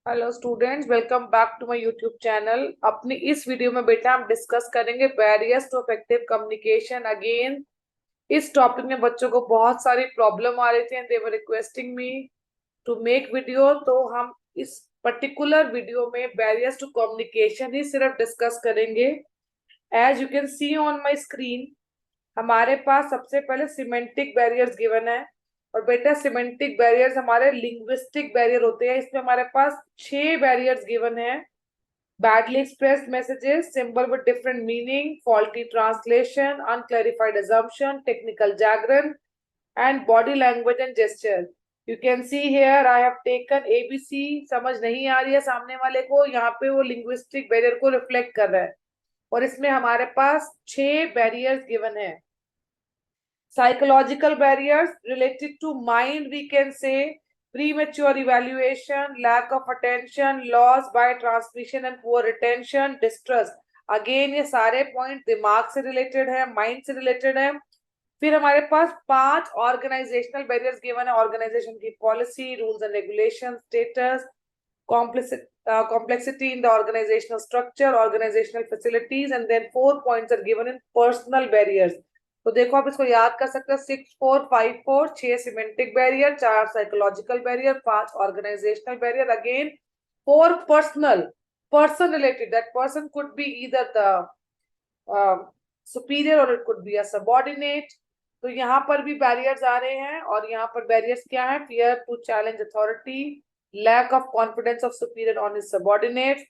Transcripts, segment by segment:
Hello students, welcome back to my YouTube channel. अपनी इस video में बेटा हम डिस्कस करेंगे barriers to effective communication. Again इस टॉपिक में बच्चों को बहुत सारी प्रॉब्लम आ रही थी and they were requesting me to make video. तो हम इस पर्टिकुलर वीडियो में बैरियर्स टू कम्युनिकेशन ही सिर्फ डिस्कस करेंगे। As you can see on my screen, हमारे पास सबसे पहले सिमेंटिक बैरियर्स गिवन है। और बेटा सिमेंटिक बैरियर्स हमारे लिंग्विस्टिक बैरियर होते हैं। इसमें हमारे पास 6 बैरियर्स गिवन है। badly expressed messages, symbol with different meaning, faulty translation, unclarified assumption, technical jargon, and body language and gesture. You can see here I have taken ABC। समझ नहीं आ रही है सामने वाले को, यहाँ पे वो लिंग्विस्टिक बैरियर को रिफ्लेक्ट कर रहा है। और इसमें हमारे पास 6 बैरियर्स गिवन है। Psychological barriers related to mind, we can say premature evaluation, lack of attention, loss by transmission and poor retention, distrust। Again ये सारे पॉइंट दिमाग से रिलेटेड है, माइंड से रिलेटेड है। फिर हमारे पास 5 ऑर्गेनाइजेशनल बैरियर्स गिवन है। ऑर्गेनाइजेशन की policy, rules and regulation, status, complexity in the organizational structure, organizational facilities, and then 4 points are given in personal barriers। तो देखो आप इसको याद कर सकते हैं। 6 4 5 4, 6 semantic barrier, 4 psychological barrier, 5 organisational barrier, again 4 personal. Person related, that person could be either the superior और it could be a subordinate. तो यहाँ पर भी बैरियर्स आ रहे हैं। और यहाँ पर बैरियर्स क्या है? Fear to challenge authority, lack of confidence of superior on his subordinates,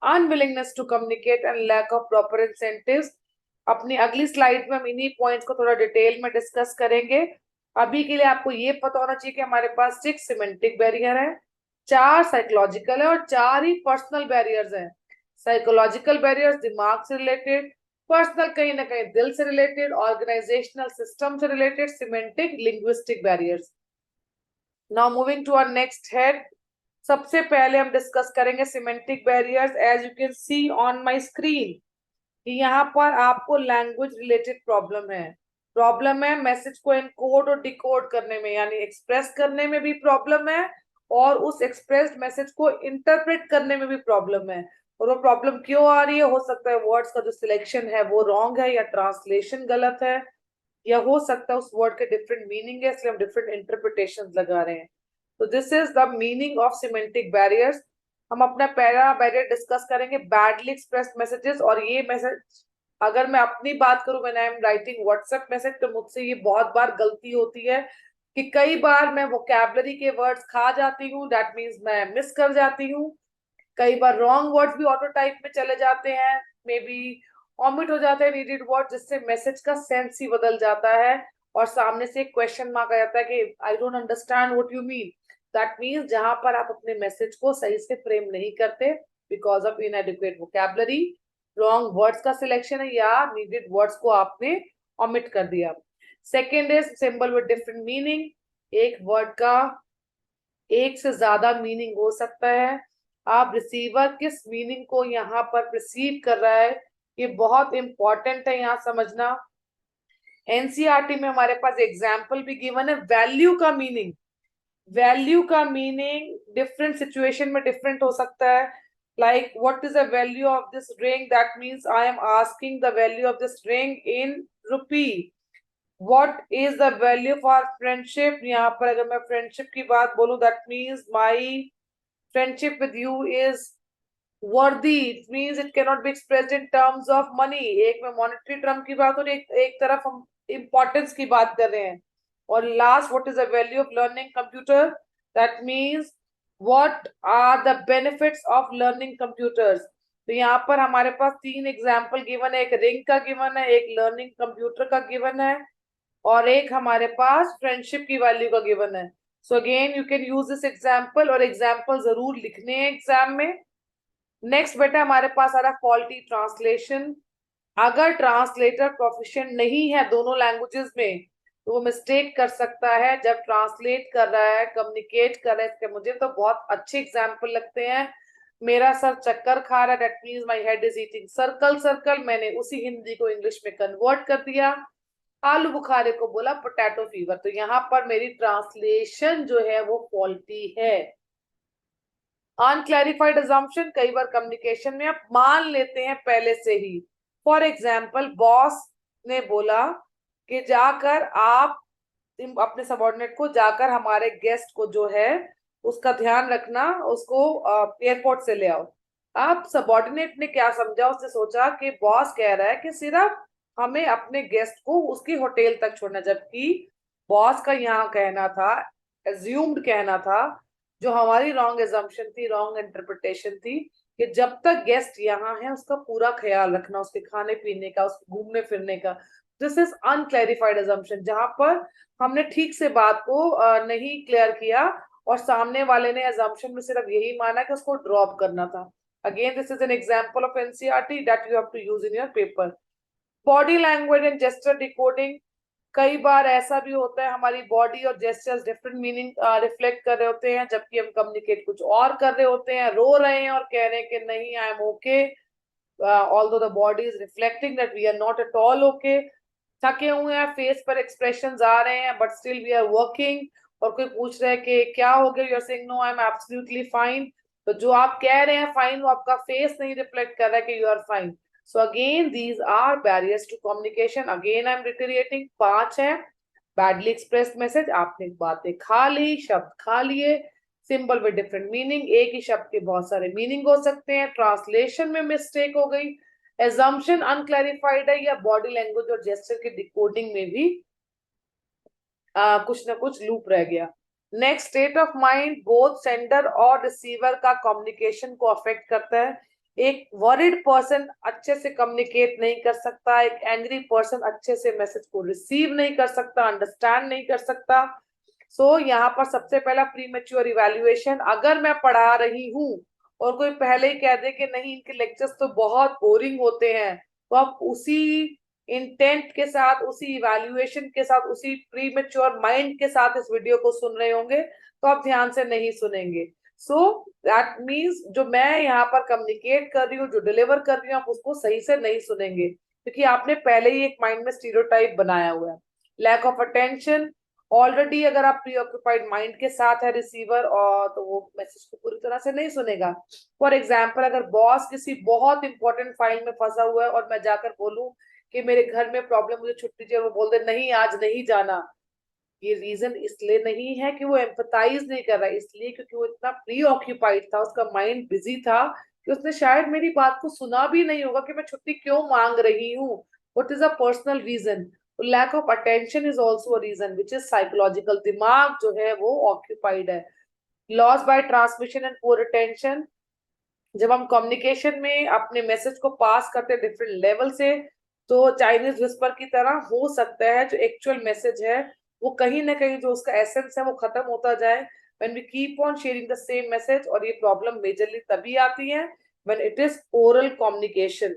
unwillingness to communicate and lack of proper incentives। अपनी अगली स्लाइड में हम इन्हीं पॉइंट्स को थोड़ा डिटेल में डिस्कस करेंगे। अभी के लिए आपको ये पता होना चाहिए कि हमारे पास 6 सिमेंटिक बैरियर है, 4 साइकोलॉजिकल है और 4 ही पर्सनल बैरियर्स हैं। साइकोलॉजिकल बैरियर्स दिमाग से रिलेटेड, पर्सनल कहीं ना कहीं दिल से रिलेटेड, ऑर्गेनाइजेशनल सिस्टम से related, semantic linguistic barriers. Now moving to our next head. सबसे पहले हम डिस्कस करेंगे semantic barriers. As you can see on my screen कि यहाँ पर आपको लैंग्वेज रिलेटेड प्रॉब्लम है मैसेज को एनकोड और डिकोड करने में, यानी एक्सप्रेस करने में भी प्रॉब्लम है और उस एक्सप्रेस्ड मैसेज को इंटरप्रेट करने में भी प्रॉब्लम है। और वो प्रॉब्लम क्यों आ रही है? हो सकता है वर्ड्स का जो सिलेक्शन है वो रॉन्ग है, या ट्रांसलेशन गलत है, या हो सकता है उस वर्ड के डिफरेंट मीनिंग है, इसलिए हम डिफरेंट इंटरप्रिटेशन लगा रहे हैं। तो this is the meaning of semantic barriers. हम अपना पहला बैरियर डिस्कस करेंगे, बैडली एक्सप्रेस्ड मैसेजेस। और ये मैसेज अगर मैं अपनी बात करूं, when I am writing WhatsApp message, तो मुझसे ये बहुत बार गलती होती है कि कई बार मैं वोकैबलरी के वर्ड्स खा जाती हूँ, दैट मीन्स मैं मिस कर जाती हूँ। कई बार रॉन्ग वर्ड्स भी ऑटो टाइप में चले जाते हैं, मे बी ऑमिट हो जाते हैं नीडेड वर्ड, जिससे मैसेज का सेंस ही बदल जाता है और सामने से एक क्वेश्चन मार्क आ जाता है कि I don't understand what you mean. That means जहां पर आप अपने मैसेज को सही से फ्रेम नहीं करते because of इनएडिक्वेट vocabulary, wrong words का सिलेक्शन है, या नीडेड वर्ड्स को आपने ऑमिट कर दिया। Second is symbol with different meaning. एक वर्ड का एक से ज्यादा मीनिंग हो सकता है। आप रिसीवर किस मीनिंग को यहाँ पर रिसीव कर रहा है, ये बहुत इंपॉर्टेंट है यहाँ समझना। एनसीईआरटी में हमारे पास एग्जाम्पल भी गिवन है। वैल्यू का मीनिंग डिफरेंट सिचुएशन में डिफरेंट हो सकता है। Like what is the value of this ring, that means I am asking the value of this ring in rupee. What is the value of our friendship? यहाँ पर अगर मैं friendship की बात बोलूं, that means my friendship with you is worthy। It means it cannot be expressed in terms of money। एक में monetary term की बात हो रही है, एक तरफ हम importance की बात कर रहे हैं। और last, what is the value of learning computer? That means what are the benefits of learning computers? तो यहाँ पर हमारे पास 3 एग्जाम्पल गिवन है, एक रिंग का गिवन है, एक लर्निंग कंप्यूटर का गिवन है और एक हमारे पास फ्रेंडशिप की वैल्यू का गिवन है। So again you can use this example, और एग्जाम्पल जरूर लिखने हैं एग्जाम में। नेक्स्ट बेटा हमारे पास आ रहा है फॉल्टी ट्रांसलेशन। अगर ट्रांसलेटर प्रोफिशिएंट नहीं है दोनों लैंग्वेजेस में, तो वो मिस्टेक कर सकता है जब ट्रांसलेट कर रहा है, कम्युनिकेट कर रहा है। इसके मुझे तो बहुत अच्छे एग्जाम्पल लगते हैं। मेरा सर चक्कर खा रहा है, that means my head is eating circle circle. मैंने उसी हिंदी को इंग्लिश में कन्वर्ट कर दिया। आलू बुखारे को बोला पोटैटो फीवर। तो यहाँ पर मेरी ट्रांसलेशन जो है वो फॉल्टी है। अनक्लैरिफाइड assumption, कई बार कम्युनिकेशन में आप मान लेते हैं पहले से ही. फॉर एग्जाम्पल, बॉस ने बोला कि जाकर आप अपने सबॉर्डिनेट को जाकर हमारे गेस्ट को जो है उसका ध्यान रखना, उसको एयरपोर्ट से ले आओ. अब सबॉर्डिनेट ने क्या समझा, उसने सोचा कि बॉस कह रहा है कि सिर्फ हमें अपने गेस्ट को उसकी होटल तक छोड़ना, जबकि बॉस का यहाँ कहना था, एज्यूम्ड कहना था, जो हमारी रॉन्ग एजम्पशन थी, रॉन्ग इंटरप्रिटेशन थी, कि जब तक गेस्ट यहाँ है उसका पूरा ख्याल रखना, उसके खाने पीने का, उसके घूमने फिरने का. दिस इज अनक्लैरिफाइड assumption, जहां पर हमने ठीक से बात को नहीं क्लियर किया और सामने वाले ने assumption में सिर्फ यही माना कि उसको ड्रॉप करना था. Again this is an example of NCERT that you have to use in your paper. Body language and gesture decoding, कई बार ऐसा भी होता है हमारी बॉडी और जेस्चर्स डिफरेंट मीनिंग रिफ्लेक्ट कर रहे होते हैं, जबकि हम कम्युनिकेट कुछ और कर रहे होते हैं, रो रहे हैं और कह रहे हैं कि नहीं I am okay, although the body is reflecting that we are not at all okay. थके हुए हैं, फेस पर एक्सप्रेशंस आ रहे हैं, but still we are working. और कोई पूछ रहा है कि क्या हो गया, you are saying no I am absolutely fine. तो जो आप कह रहे हैं फाइन, वो आपका फेस नहीं रिफ्लेक्ट कर रहा है कि you are fine. So again these are barriers to communication. Again I am reiterating, 5 है. बैडली एक्सप्रेस्ड मैसेज, आपने बातें खा ली, शब्द खा लिए. सिंबल विद डिफरेंट मीनिंग, एक ही शब्द के बहुत सारे मीनिंग हो सकते हैं. ट्रांसलेशन में मिस्टेक हो गई. एजम्पशन अनक्लैरिफाइड है, या बॉडी लैंग्वेज और जेस्चर के डिकोडिंग में भी कुछ ना कुछ लूप रह गया. Next, state of mind both sender और रिसीवर का कम्युनिकेशन को अफेक्ट करता है. एक वरिड पर्सन अच्छे से कम्युनिकेट नहीं कर सकता, एक एंग्री पर्सन अच्छे से मैसेज को रिसीव नहीं कर सकता, अंडरस्टैंड नहीं कर सकता. सो यहाँ पर सबसे पहला प्रीमेच्योर इवैल्यूएशन. अगर मैं पढ़ा रही हूँ और कोई पहले ही कह दे कि नहीं इनके लेक्चर्स तो बहुत बोरिंग होते हैं, तो आप उसी इंटेंट के साथ, उसी इवैल्यूएशन के साथ, उसी प्रीमेच्योर माइंड के साथ इस वीडियो को सुन रहे होंगे, तो आप ध्यान से नहीं सुनेंगे. सो दैट मीन्स जो मैं यहाँ पर कम्युनिकेट कर रही हूँ, जो डिलीवर कर रही हूँ, आप उसको सही से नहीं सुनेंगे, क्योंकि आपने पहले ही एक माइंड में स्टीरियोटाइप बनाया हुआ है. लैक ऑफ अटेंशन, ऑलरेडी अगर आप प्रीऑक्यूपाइड माइंड के साथ है रिसीवर, और तो वो मैसेज को पूरी तरह से नहीं सुनेगा. फॉर एग्जाम्पल, अगर बॉस किसी बहुत इंपॉर्टेंट फाइल में फंसा हुआ है और मैं जाकर बोलूं कि मेरे घर में प्रॉब्लम, मुझे छुट्टी चाहिए, वो बोल दे नहीं आज नहीं जाना, ये रीजन इसलिए नहीं है कि वो एम्पथाइज नहीं कर रहा है, इसलिए क्योंकि वो इतना प्री ऑक्यूपाइड था, उसका माइंड बिजी था, कि उसने शायद मेरी बात को सुना भी नहीं होगा कि मैं छुट्टी क्यों मांग रही हूँ. What is a personal reason. Lack of attention is also a reason which is psychological. दिमाग जो है वो ऑक्यूपाइड है. Loss by transmission and poor attention, जब हम कम्युनिकेशन में अपने मैसेज को पास करते हैं डिफरेंट लेवल से, तो चाइनीज विस्पर की तरह हो सकता है जो एक्चुअल मैसेज है वो कहीं ना कहीं जो उसका एसेंस है वो खत्म होता जाए when we keep on sharing the same message. और ये प्रॉब्लम मेजरली तभी आती है when it is oral communication.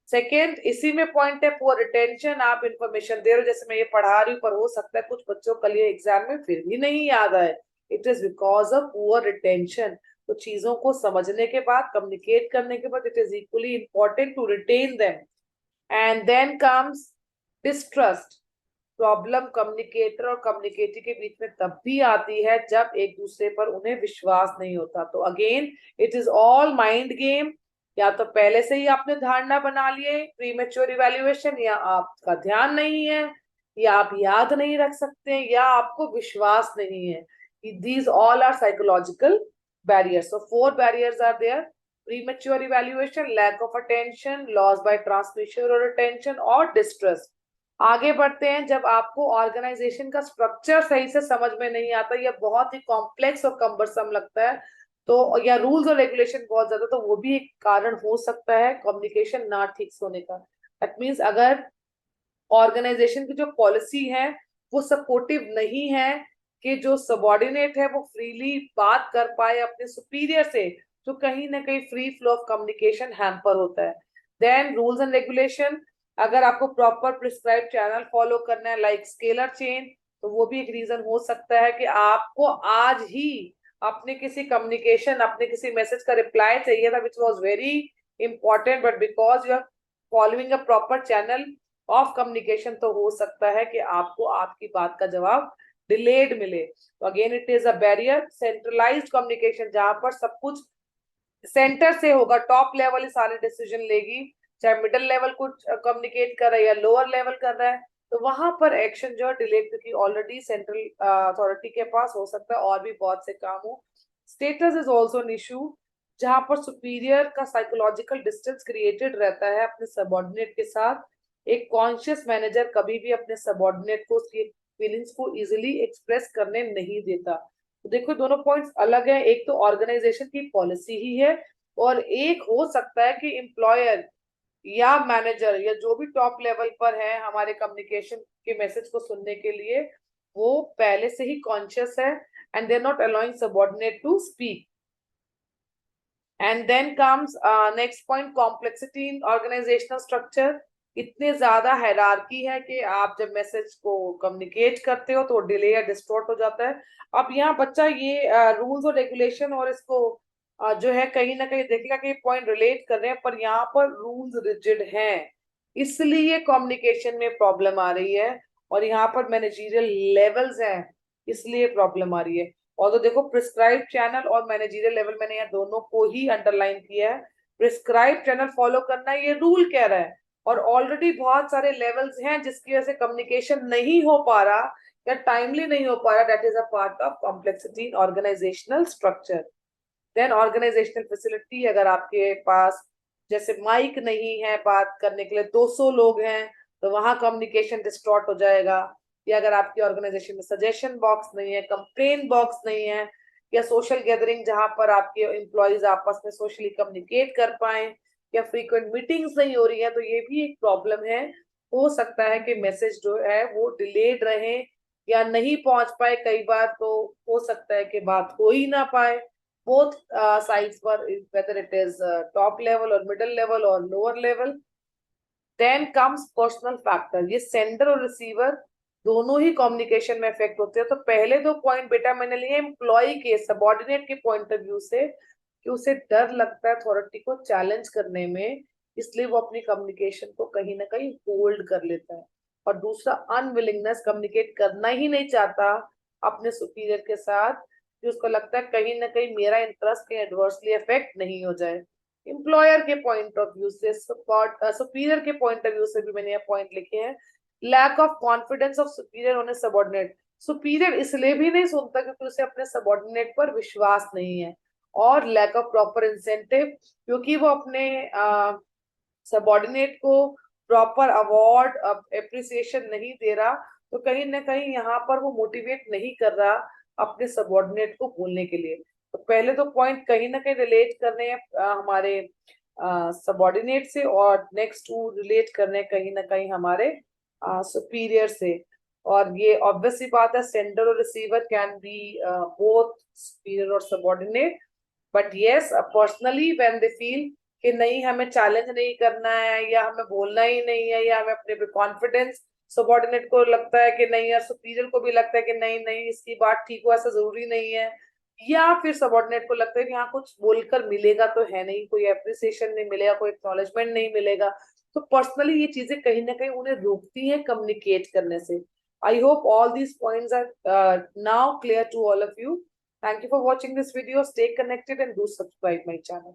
Second, इसी में पॉइंट है पुअर रिटेंशन. आप इंफॉर्मेशन दे रहे हो, जैसे मैं ये पढ़ा रही हूँ, पर हो सकता है कुछ बच्चों कल ये एग्जाम में फिर भी नहीं याद आए. It is because of poor retention. तो चीजों को समझने के बाद, कम्युनिकेट करने के बाद, it is equally important to retain them. And then comes distrust. Problem communicator और कम्युनिकेटर के बीच में तब भी आती है जब एक दूसरे पर उन्हें विश्वास नहीं होता. तो again it is all mind game. या तो पहले से ही आपने धारणा बना लिए प्रीमेच्योर इवैल्यूएशन, या आपका ध्यान नहीं है, या आप याद नहीं रख सकते, या आपको विश्वास नहीं है. These all are psychological barriers. So 4 barriers are there: premature evaluation, lack of attention, loss by transmission or attention, और distrust. आगे बढ़ते हैं. जब आपको ऑर्गेनाइजेशन का स्ट्रक्चर सही से समझ में नहीं आता, या बहुत ही कॉम्प्लेक्स और कम्बरसम लगता है, तो या रूल्स और रेगुलेशन बहुत ज्यादा, तो वो भी एक कारण हो सकता है कम्युनिकेशन ना ठीक से होने का. दैट मीन्स अगर ऑर्गेनाइजेशन की जो पॉलिसी है वो सपोर्टिव नहीं है कि जो सबॉर्डिनेट है वो फ्रीली बात कर पाए अपने सुपीरियर से, तो कहीं ना कहीं free flow of communication hamper होता है. देन रूल्स एंड रेगुलेशन, अगर आपको प्रॉपर प्रिस्क्राइब चैनल फॉलो करना है लाइक स्केलर चेन, तो वो भी एक रीजन हो सकता है कि आपको आज ही अपने किसी कम्युनिकेशन, अपने किसी मैसेज का रिप्लाई चाहिए था which was very important, but because you are following a proper channel of communication, तो हो सकता है कि आपको आपकी बात का जवाब डिलेड मिले, तो again it is a barrier. Centralised communication, जहां पर सब कुछ सेंटर से होगा, टॉप लेवल ही सारे डिसीजन लेगी, चाहे मिडिल लेवल कुछ कम्युनिकेट कर रहा है या लोअर लेवल कर रहा है, तो वहां पर एक्शन जो है डिलेड, क्योंकि ऑलरेडी सेंट्रल अथॉरिटी के पास हो सकता है और भी बहुत से काम हो। Status is also an issue, जहां पर सुपीरियर का साइकोलॉजिकल डिस्टेंस क्रिएटेड रहता है अपने सबॉर्डिनेट के साथ। एक कॉन्शियस मैनेजर कभी भी अपने सबॉर्डिनेट को उसकी फीलिंग्स को इजिली एक्सप्रेस करने नहीं देता। तो देखो दोनों पॉइंट्स अलग है, एक तो ऑर्गेनाइजेशन की पॉलिसी ही है, और एक हो सकता है कि एम्प्लॉयर या मैनेजर या जो भी टॉप लेवल पर है हमारे कम्युनिकेशन के मैसेज को सुनने के लिए, वो पहले से ही कॉन्शियस है and they are not allowing subordinate to speak. And then comes next point, complexity in organisational structure. इतने ज्यादा हायरार्की है कि आप जब मैसेज को कम्युनिकेट करते हो तो डिले या डिस्टॉर्ट हो जाता है। अब यहाँ बच्चा ये रूल्स और रेगुलेशन और इसको जो है कहीं ना कहीं देखेगा कि पॉइंट रिलेट कर रहे हैं, पर यहाँ पर रूल्स रिजिड हैं, इसलिए कम्युनिकेशन में प्रॉब्लम आ रही है, और यहाँ पर मैनेजरियल लेवल्स हैं इसलिए प्रॉब्लम आ रही है। और तो देखो प्रिस्क्राइब चैनल और मैनेजरियल लेवल, मैंने यहाँ दोनों को ही अंडरलाइन किया है। प्रिस्क्राइब चैनल फॉलो करना ये रूल कह रहा है, और ऑलरेडी बहुत सारे लेवल्स हैं जिसकी वजह से कम्युनिकेशन नहीं हो पा रहा या टाइमली नहीं हो पा रहा, that is a part of complexity in organisational structure. Then organisational facility, अगर आपके पास जैसे माइक नहीं है बात करने के लिए, 200 लोग हैं, तो वहां कम्युनिकेशन डिस्टॉर्ट हो जाएगा। या अगर आपकी ऑर्गेनाइजेशन में सजेशन बॉक्स नहीं है, कंप्लेन बॉक्स नहीं है, या सोशल गैदरिंग जहां पर आपके एम्प्लॉयज आपस में सोशली कम्युनिकेट कर पाए, या फ्रीक्वेंट मीटिंग्स नहीं हो रही है, तो ये भी एक प्रॉब्लम है। हो सकता है कि मैसेज जो है वो डिलेड रहे या नहीं पहुंच पाए, कई बार तो हो सकता है कि बात हो ही ना पाए both sides पर, whether it is top level or middle level or lower level. Then comes personal factor, ये सेंडर और रिसीवर दोनों ही कम्युनिकेशन में इफेक्ट होते हैं। तो पहले दो पॉइंट बेटा मैंने लिए एम्प्लॉय के, सबॉर्डिनेट के पॉइंट ऑफ व्यू से, कि उसे डर लगता है अथॉरिटी को चैलेंज करने में, इसलिए वो अपनी कम्युनिकेशन को कहीं ना कहीं होल्ड कर लेता है। और दूसरा अनविलिंगनेस, कम्युनिकेट करना ही नहीं चाहता अपने सुपीरियर के साथ, कि उसको लगता है कहीं ना कहीं मेरा इंटरेस्ट कहीं एडवर्सली अफेक्ट नहीं हो जाए। एम्प्लॉयर के पॉइंट ऑफ व्यू से, सुपीरियर के पॉइंट ऑफ व्यू से भी मैंने ये पॉइंट लिखे हैं। Lack of confidence of superior on a subordinate, superior इसलिए भी नहीं सुनता क्योंकि उसे अपने सबॉर्डिनेट पर विश्वास नहीं है। और लैक ऑफ प्रॉपर इंसेंटिव, क्योंकि वो अपने सबॉर्डिनेट को प्रॉपर अवार्ड एप्रिसिएशन नहीं दे रहा, तो कहीं ना कहीं यहाँ पर वो मोटिवेट नहीं कर रहा अपने सबॉर्डिनेट को बोलने के लिए। तो पहले तो पॉइंट कहीं ना कहीं रिलेट कर रहे हैं हमारे सबॉर्डिनेट से, और नेक्स्ट टू रिलेट कर रहे हैं कहीं ना कहीं हमारे सुपीरियर से। और ये ऑब्वियस सी बात है, सेंडर और receiver can be both superior और subordinate, but yes personally when they feel कि नहीं हमें चैलेंज नहीं करना है, या हमें बोलना ही नहीं है, या हमें अपने पे कॉन्फिडेंस, सबॉर्डिनेट को लगता है कि नहीं, या सुपीरियर को भी लगता है कि नहीं नहीं इसकी बात ठीक हो, ऐसा जरूरी नहीं है, या फिर सबॉर्डिनेट को लगता है कि यहाँ कुछ बोलकर मिलेगा तो है नहीं, कोई अप्रिसिएशन नहीं मिलेगा, कोई एक्नॉलेजमेंट नहीं मिलेगा, तो पर्सनली ये चीजें कहीं ना कहीं उन्हें रोकती हैं कम्युनिकेट करने से। I hope all these points are now clear to all of you. Thank you for watching this video. Stay connected and do subscribe my channel.